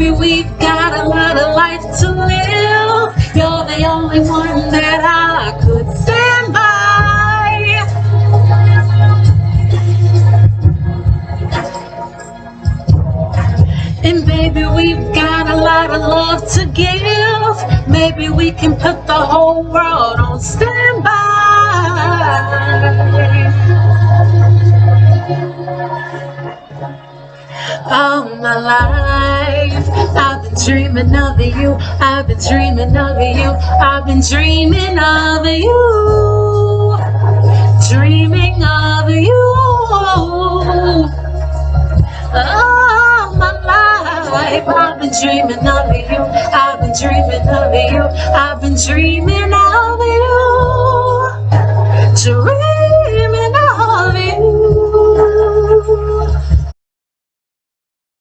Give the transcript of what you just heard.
baby, we've got a lot of life to live. You're the only one that I could stand by. And baby, we've got a lot of love to give. Maybe we can put the whole world on standby. All my life, I've been dreaming of you. I've been dreaming of you. I've been dreaming of you. Dreaming of you. All my life, I've been dreaming of you. I've been dreaming of you. I've been dreaming of you. Dreaming